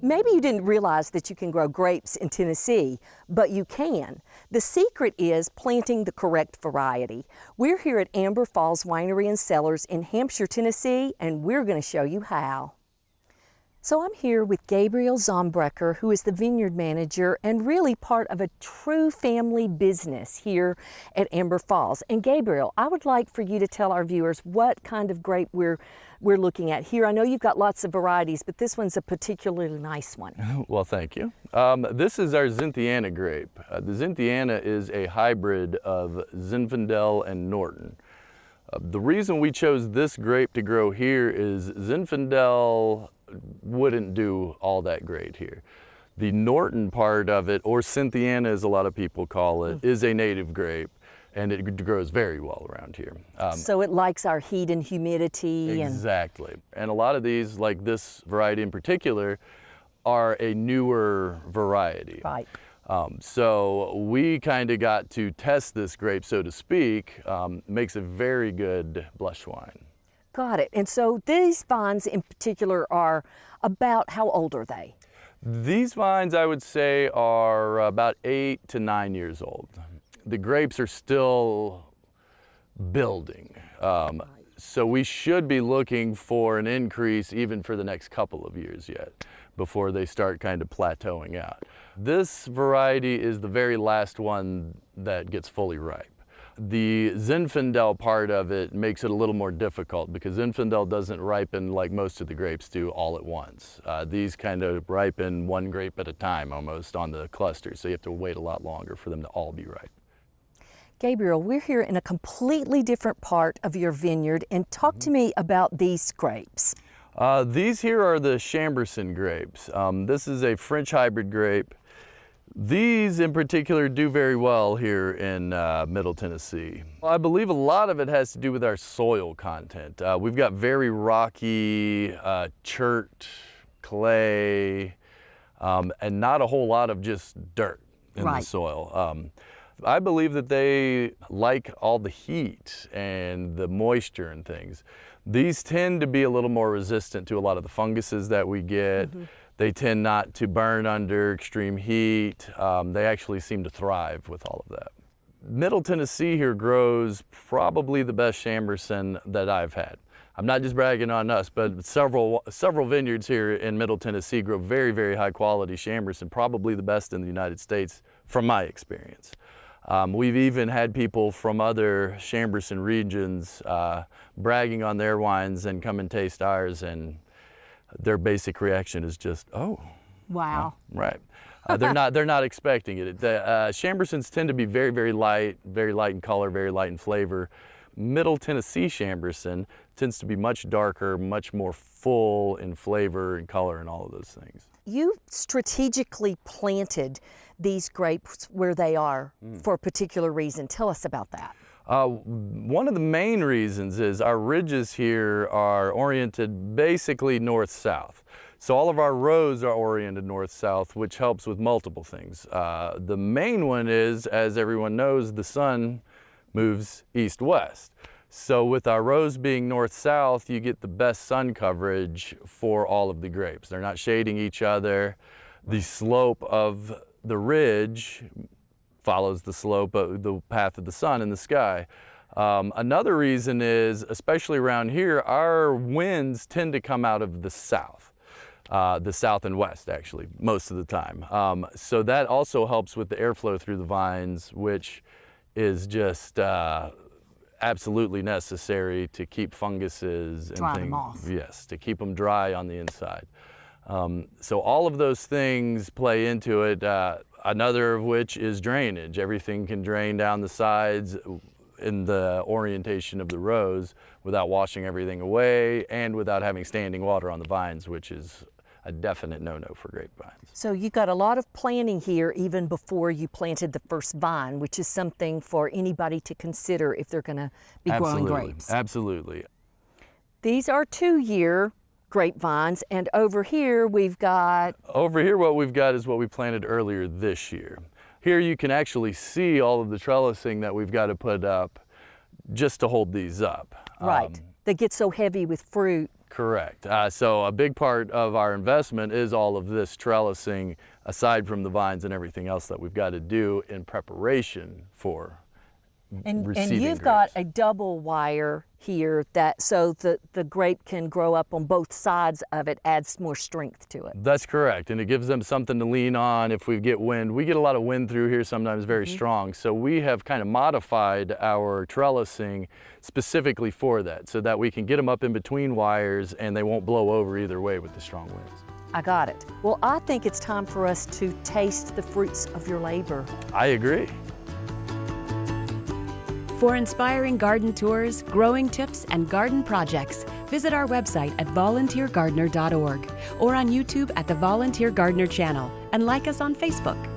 Maybe you didn't realize that you can grow grapes in Tennessee, but you can. The secret is planting the correct variety. We're here at Amber Falls Winery and Cellars in Hampshire, Tennessee, and we're going to show you how. So I'm here with Gabriel Zombrecker, who is the vineyard manager and really part of a true family business here at Amber Falls. And Gabriel, I would like for you to tell our viewers what kind of grape we're looking at here. I know you've got lots of varieties, but this one's a particularly nice one. Well, thank you. This is our Zinfandel grape. The Zinfandel is a hybrid of Zinfandel and Norton. The reason we chose this grape to grow here is Zinfandel wouldn't do all that great here. The Norton part of it, or Cynthiana as a lot of people call it, is a native grape, and it grows very well around here. So it likes our heat and humidity. Exactly. And a lot of these, like this variety in particular, are a newer variety. Right. So we kind of got to test this grape, so to speak. Makes a very good blush wine. Got it. And so these vines in particular are about, how old are they? These vines, I would say, are about 8 to 9 years old. The grapes are still building. So we should be looking for an increase even for the next couple of years yet before they start kind of plateauing out. This variety is the very last one that gets fully ripe. The Zinfandel part of it makes it a little more difficult because Zinfandel doesn't ripen like most of the grapes do all at once. These kind of ripen one grape at a time almost on the cluster, so you have to wait a lot longer for them to all be ripe. Gabriel, we're here in a completely different part of your vineyard, and talk to me about these grapes. These here are the Chambourcin grapes. This is a French hybrid grape. These in particular do very well here in Middle Tennessee. Well, I believe a lot of it has to do with our soil content. We've got very rocky, chert, clay, and not a whole lot of just dirt in the soil. I believe that they like all the heat and the moisture and things. These tend to be a little more resistant to a lot of the funguses that we get. They tend not to burn under extreme heat. They actually seem to thrive with all of that. Middle Tennessee here grows probably the best Chambourcin that I've had. I'm not just bragging on us, but several vineyards here in Middle Tennessee grow very, very high quality Chambourcin, probably the best in the United States from my experience. We've even had people from other Chambourcin regions bragging on their wines and come and taste ours, and their basic reaction is just, oh. Wow. Right. They're not expecting it. The Chambourcins tend to be very, very light in color, very light in flavor. Middle Tennessee Chambourcin tends to be much darker, much more full in flavor and color and all of those things. You strategically planted these grapes where they are for a particular reason. Tell us about that. One of the main reasons is our ridges here are oriented basically north-south. So all of our rows are oriented north-south, which helps with multiple things. The main one is, as everyone knows, the sun moves east-west. So with our rows being north-south, you get the best sun coverage for all of the grapes. They're not shading each other. The slope of the ridge follows the slope of the path of the sun in the sky. Another reason is, especially around here, our winds tend to come out of the south and west actually, most of the time. So that also helps with the airflow through the vines, which is just absolutely necessary to keep funguses and dry things. them off. Yes, to keep them dry on the inside. So all of those things play into it. Another of which is drainage. Everything can drain down the sides in the orientation of the rows without washing everything away and without having standing water on the vines, which is a definite no-no for grapevines. So you got a lot of planning here even before you planted the first vine, which is something for anybody to consider if they're going to be growing grapes. Absolutely. These are 2-year grapevines, and over here we've got... Over here what we've got is what we planted earlier this year. Here you can actually see all of the trellising that we've got to put up just to hold these up. Right. They get so heavy with fruit. Correct. So a big part of our investment is all of this trellising, aside from the vines and everything else that we've got to do in preparation for And receiving you've grapes. got a double wire here so the grape can grow up on both sides of it, adds more strength to it. That's correct, and it gives them something to lean on if we get wind. We get a lot of wind through here, sometimes very strong, so we have kind of modified our trellising specifically for that, so that we can get them up in between wires and they won't blow over either way with the strong winds. I got it. Well, I think it's time for us to taste the fruits of your labor. I agree. For inspiring garden tours, growing tips, and garden projects, visit our website at volunteergardener.org or on YouTube at the Volunteer Gardener channel, and like us on Facebook.